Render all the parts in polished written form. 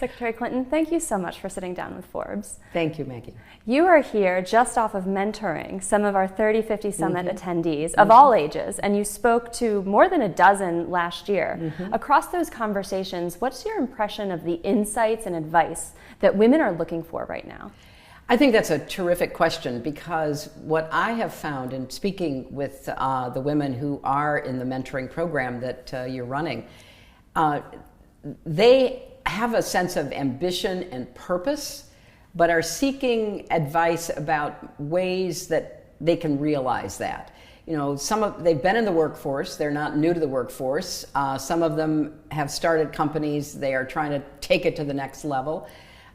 Secretary Clinton, thank you so much for sitting down with Forbes. Thank you, Maggie. You are here just off of mentoring some of our 3050 Summit attendees of all ages, and you spoke to more than a dozen last year. Across those conversations, what's your impression of the insights and advice that women are looking for right now? I think that's a terrific question, because what I have found in speaking with the women who are in the mentoring program that you're running, they have a sense of ambition and purpose, but are seeking advice about ways that they can realize that. You know, they've been in the workforce, they're not new to the workforce. Some of them have started companies, they are trying to take it to the next level.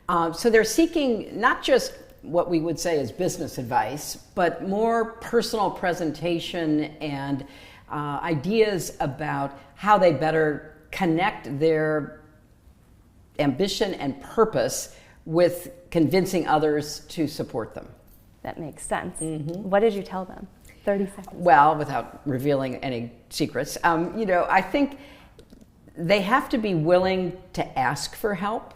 So they're seeking not just what we would say is business advice, but more personal presentation and ideas about how they better connect their ambition and purpose with convincing others to support them. That makes sense. What did you tell them? 30 seconds. Well, without revealing any secrets, you know, I think they have to be willing to ask for help.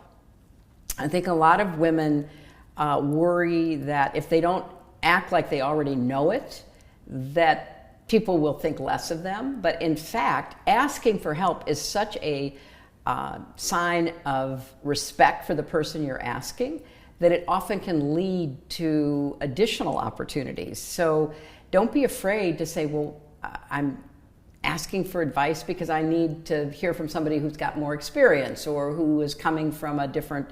I think a lot of women worry that if they don't act like they already know it, that people will think less of them. But in fact, asking for help is such a sign of respect for the person you're asking that it often can lead to additional opportunities. So don't be afraid to say, well, I'm asking for advice because I need to hear from somebody who's got more experience or who is coming from a different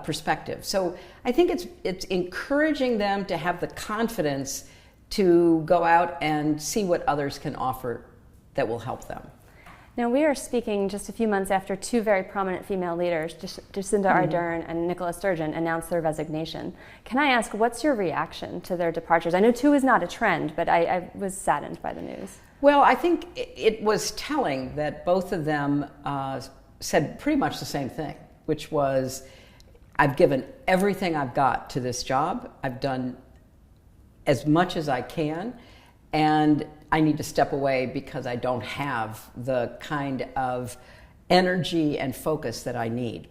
perspective. So I think it's encouraging them to have the confidence to go out and see what others can offer that will help them. Now, we are speaking just a few months after two very prominent female leaders, Jacinda Ardern and Nicola Sturgeon, announced their resignation. Can I ask, what's your reaction to their departures? I know two is not a trend, but I was saddened by the news. Well, I think it was telling that both of them said pretty much the same thing, which was, I've given everything I've got to this job. I've done as much as I can, and I need to step away because I don't have the kind of energy and focus that I need.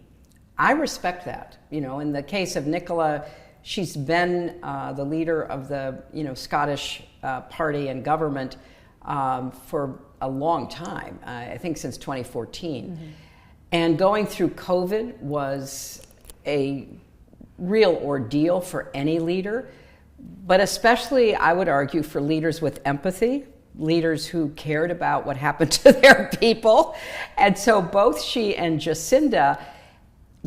I respect that. You know, in the case of Nicola, she's been the leader of the Scottish party and government for a long time, I think since 2014. And going through COVID was a real ordeal for any leader, but especially, I would argue, for leaders with empathy, leaders who cared about what happened to their people. And so both she and Jacinda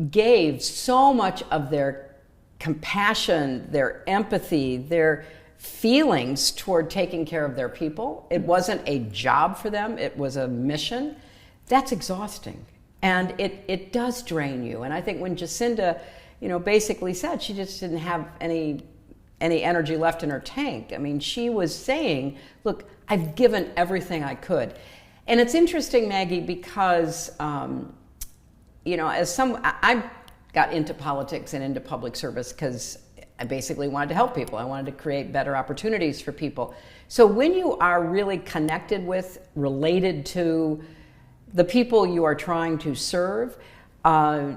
gave so much of their compassion, their empathy, their feelings toward taking care of their people. It wasn't a job for them, it was a mission. That's exhausting. And it does drain you. And I think when Jacinda, basically said she just didn't have any energy left in her tank. I mean, she was saying, look, I've given everything I could. And it's interesting, Maggie, because, I got into politics and into public service because I basically wanted to help people. I wanted to create better opportunities for people. So when you are really connected with, related to the people you are trying to serve,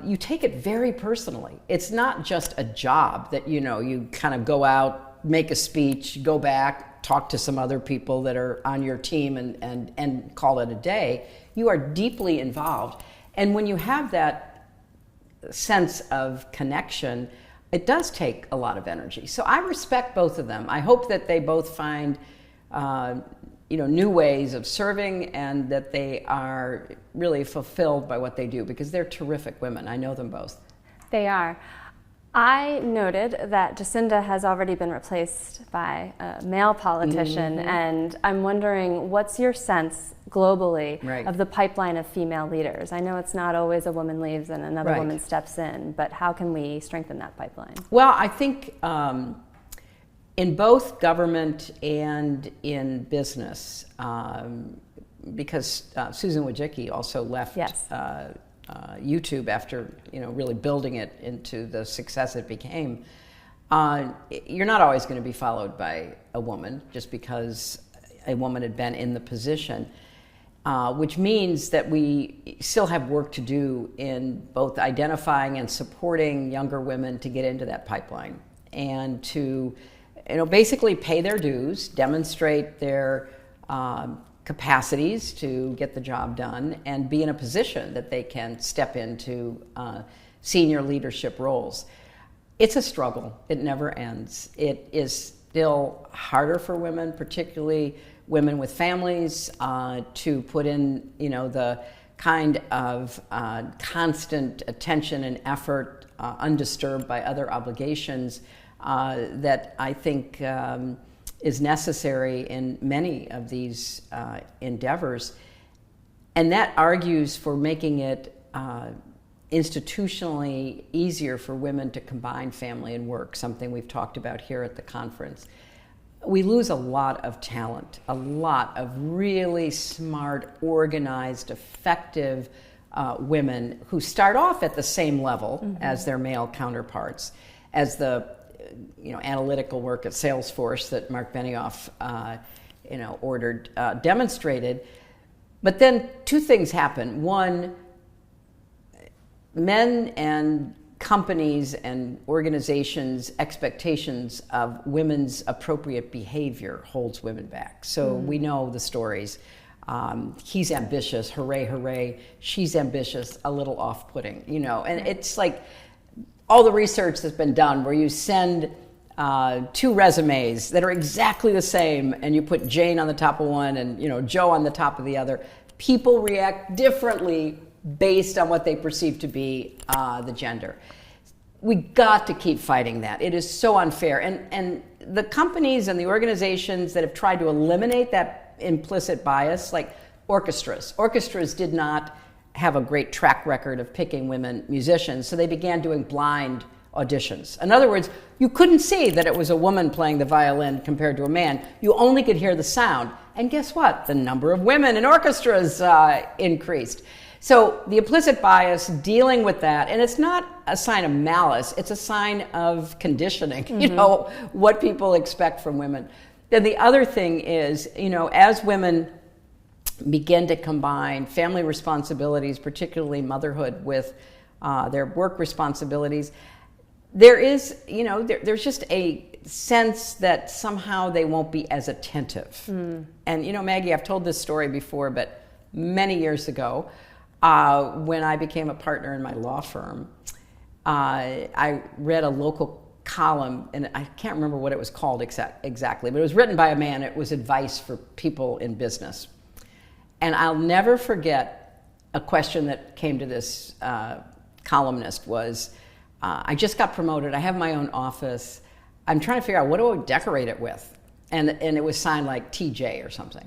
you take it very personally. It's not just a job that, you kind of go out, make a speech, go back, talk to some other people that are on your team and call it a day. You are deeply involved. And when you have that sense of connection, it does take a lot of energy. So I respect both of them. I hope that they both find new ways of serving and that they are really fulfilled by what they do, because they're terrific women. I know them both. They are. I noted that Jacinda has already been replaced by a male politician, and I'm wondering, what's your sense globally of the pipeline of female leaders? I know it's not always a woman leaves and another woman steps in, but how can we strengthen that pipeline? Well, I think in both government and in business, because Susan Wojcicki also left YouTube after really building it into the success it became. You're not always going to be followed by a woman just because a woman had been in the position. which means that we still have work to do in both identifying and supporting younger women to get into that pipeline and to, basically pay their dues, demonstrate their capacities to get the job done, and be in a position that they can step into senior leadership roles. It's a struggle. It never ends. It is still harder for women, particularly women with families, to put in, the kind of constant attention and effort, undisturbed by other obligations, that I think is necessary in many of these endeavors. And that argues for making it institutionally easier for women to combine family and work, something we've talked about here at the conference. We lose a lot of talent, a lot of really smart, organized, effective women who start off at the same level as their male counterparts, as the analytical work at Salesforce that Mark Benioff ordered demonstrated. But then two things happen. One, men and companies and organizations' expectations of women's appropriate behavior holds women back. So we know the stories. He's ambitious, hooray, hooray. She's ambitious, a little off-putting, And it's like all the research that's been done where you send two resumes that are exactly the same and you put Jane on the top of one and Joe on the top of the other. People react differently based on what they perceive to be the gender. We got to keep fighting that. It is so unfair. And the companies and the organizations that have tried to eliminate that implicit bias, like orchestras did not have a great track record of picking women musicians, so they began doing blind auditions. In other words, you couldn't see that it was a woman playing the violin compared to a man. You only could hear the sound. And guess what? The number of women in orchestras increased. So the implicit bias, dealing with that, and it's not a sign of malice, it's a sign of conditioning, what people expect from women. Then the other thing is, as women begin to combine family responsibilities, particularly motherhood, with their work responsibilities, there is, there's just a sense that somehow they won't be as attentive. And, Maggie, I've told this story before, but many years ago, when I became a partner in my law firm, I read a local column, and I can't remember what it was called exactly, but it was written by a man. It was advice for people in business. And I'll never forget a question that came to this columnist was, I just got promoted, I have my own office, I'm trying to figure out what do I decorate it with? And it was signed like TJ or something.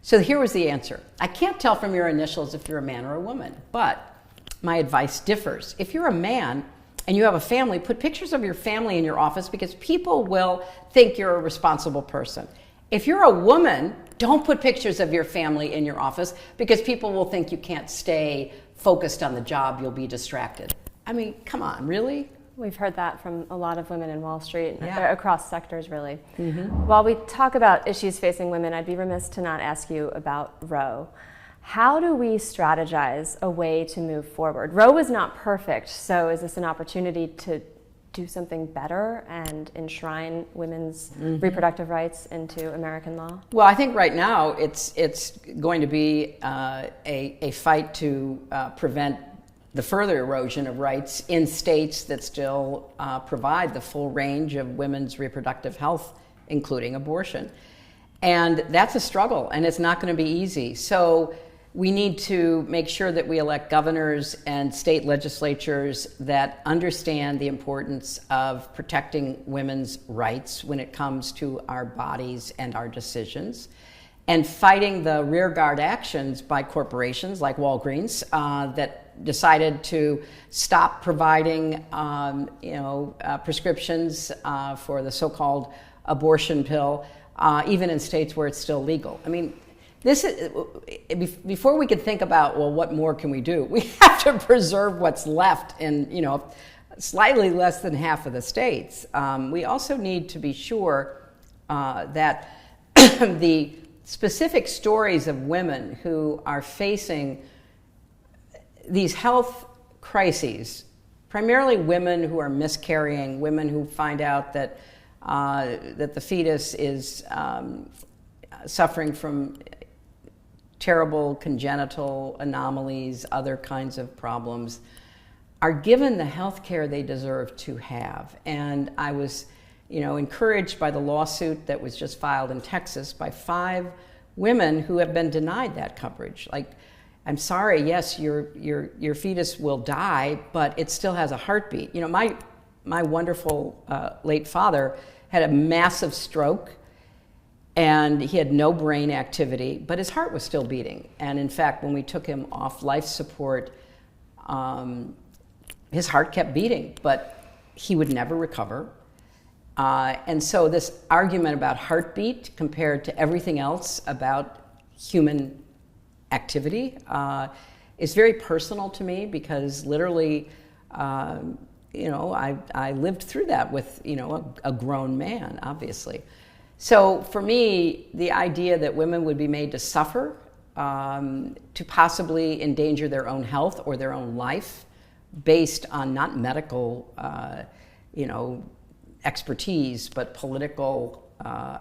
So here was the answer. I can't tell from your initials if you're a man or a woman, but my advice differs. If you're a man and you have a family, put pictures of your family in your office because people will think you're a responsible person. If you're a woman, don't put pictures of your family in your office because people will think you can't stay focused on the job, you'll be distracted. I mean, come on, really? We've heard that from a lot of women in Wall Street, across sectors, really. While we talk about issues facing women, I'd be remiss to not ask you about Roe. How do we strategize a way to move forward? Roe was not perfect, so is this an opportunity to do something better and enshrine women's reproductive rights into American law? Well, I think right now it's going to be a fight to prevent the further erosion of rights in states that still provide the full range of women's reproductive health, including abortion. And that's a struggle, and it's not going to be easy. So we need to make sure that we elect governors and state legislatures that understand the importance of protecting women's rights when it comes to our bodies and our decisions, and fighting the rearguard actions by corporations like Walgreens that decided to stop providing prescriptions for the so-called abortion pill, even in states where it's still legal. I mean, this is, before we can think about, well, what more can we do? We have to preserve what's left in, slightly less than half of the states. We also need to be sure that the specific stories of women who are facing these health crises, primarily women who are miscarrying, women who find out that the fetus is suffering from terrible congenital anomalies, other kinds of problems, are given the health care they deserve to have. And I was encouraged by the lawsuit that was just filed in Texas by 5 women who have been denied that coverage. Like, I'm sorry, yes, your fetus will die, but it still has a heartbeat. My wonderful late father had a massive stroke, and he had no brain activity, but his heart was still beating. And in fact, when we took him off life support, his heart kept beating, but he would never recover. And so this argument about heartbeat compared to everything else about human activity is very personal to me, because literally, I lived through that with, a grown man, obviously. So for me, the idea that women would be made to suffer, to possibly endanger their own health or their own life based on not medical, expertise, but political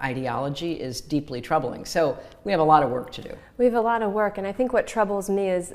ideology is deeply troubling. So we have a lot of work to do. We have a lot of work, and I think what troubles me is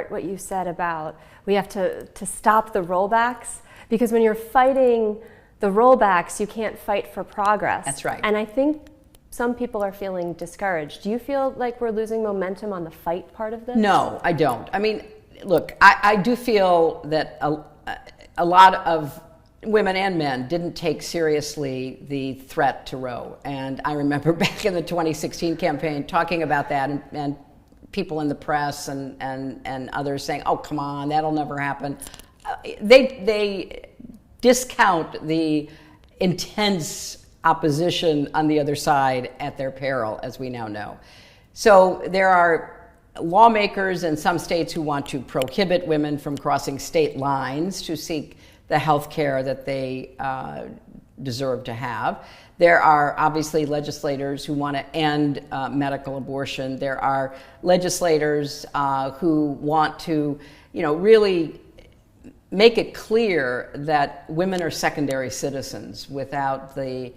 what you said about we have to stop the rollbacks, because when you're fighting the rollbacks, you can't fight for progress. That's right. And I think some people are feeling discouraged. Do you feel like we're losing momentum on the fight part of this? No, I don't. I mean, look, I do feel that a lot of women and men didn't take seriously the threat to Roe. And I remember back in the 2016 campaign talking about that, and people in the press and others saying, oh, come on, that'll never happen. They discount the intense opposition on the other side at their peril, as we now know. So there are lawmakers in some states who want to prohibit women from crossing state lines to seek the health care that they deserve to have. There are obviously legislators who want to end medical abortion. There are legislators who want to, really make it clear that women are secondary citizens without the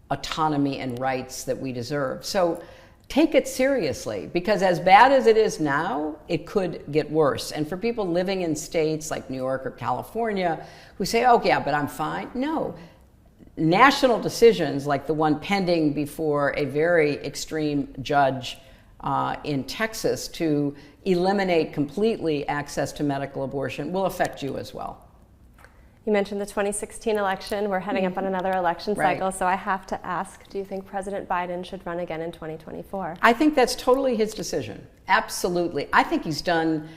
autonomy and rights that we deserve. So take it seriously, because as bad as it is now, it could get worse. And for people living in states like New York or California who say, oh yeah, but I'm fine. No. National decisions like the one pending before a very extreme judge in Texas to eliminate completely access to medical abortion will affect you as well. You mentioned the 2016 election. We're heading up on another election cycle, Right. So I have to ask, do you think President Biden should run again in 2024? I think that's totally his decision. Absolutely. I think he's done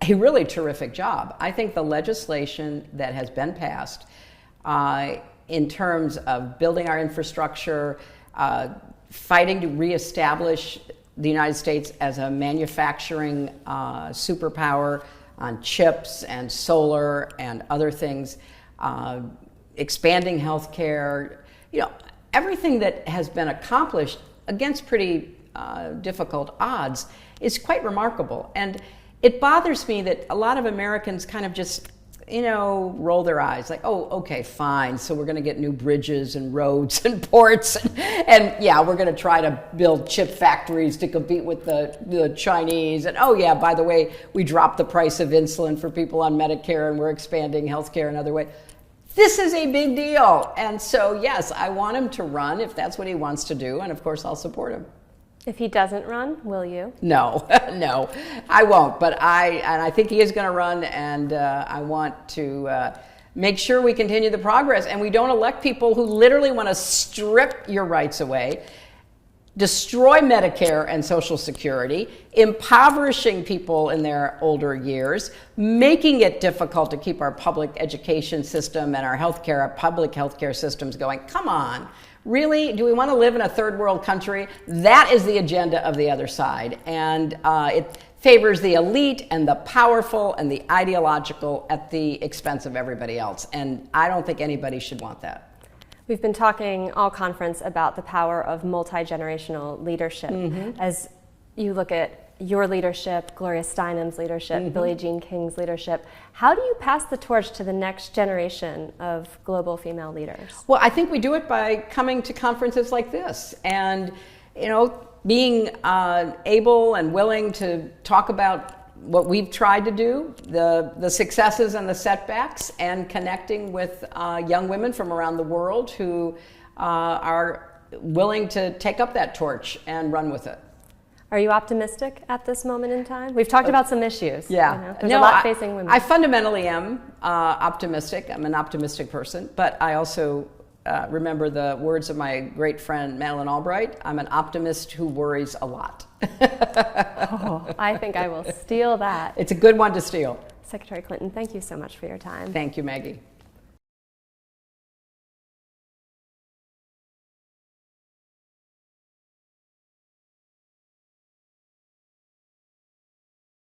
a really terrific job. I think the legislation that has been passed in terms of building our infrastructure, fighting to reestablish the United States as a manufacturing superpower on chips and solar and other things, expanding healthcare, everything that has been accomplished against pretty difficult odds is quite remarkable. And it bothers me that a lot of Americans kind of just, roll their eyes like, oh, okay, fine. So we're going to get new bridges and roads and ports. And yeah, we're going to try to build chip factories to compete with the Chinese. And oh yeah, by the way, we dropped the price of insulin for people on Medicare, and we're expanding healthcare another way. This is a big deal. And so yes, I want him to run if that's what he wants to do. And of course, I'll support him. If he doesn't run, will you? No, no, I won't. But I think he is going to run, and I want to make sure we continue the progress, and we don't elect people who literally want to strip your rights away, destroy Medicare and Social Security, impoverishing people in their older years, making it difficult to keep our public education system and our public healthcare systems going. Come on. Really? Do we want to live in a third world country? That is the agenda of the other side. And it favors the elite and the powerful and the ideological at the expense of everybody else. And I don't think anybody should want that. We've been talking all conference about the power of multi-generational leadership. As you look at your leadership, Gloria Steinem's leadership, Billie Jean King's leadership, how do you pass the torch to the next generation of global female leaders? Well, I think we do it by coming to conferences like this and, being able and willing to talk about what we've tried to do, the successes and the setbacks, and connecting with young women from around the world who are willing to take up that torch and run with it. Are you optimistic at this moment in time? We've talked about some issues. Yeah. There's a lot facing women. I fundamentally am optimistic. I'm an optimistic person, but I also remember the words of my great friend Madeleine Albright. I'm an optimist who worries a lot. I think I will steal that. It's a good one to steal. Secretary Clinton, thank you so much for your time. Thank you, Maggie.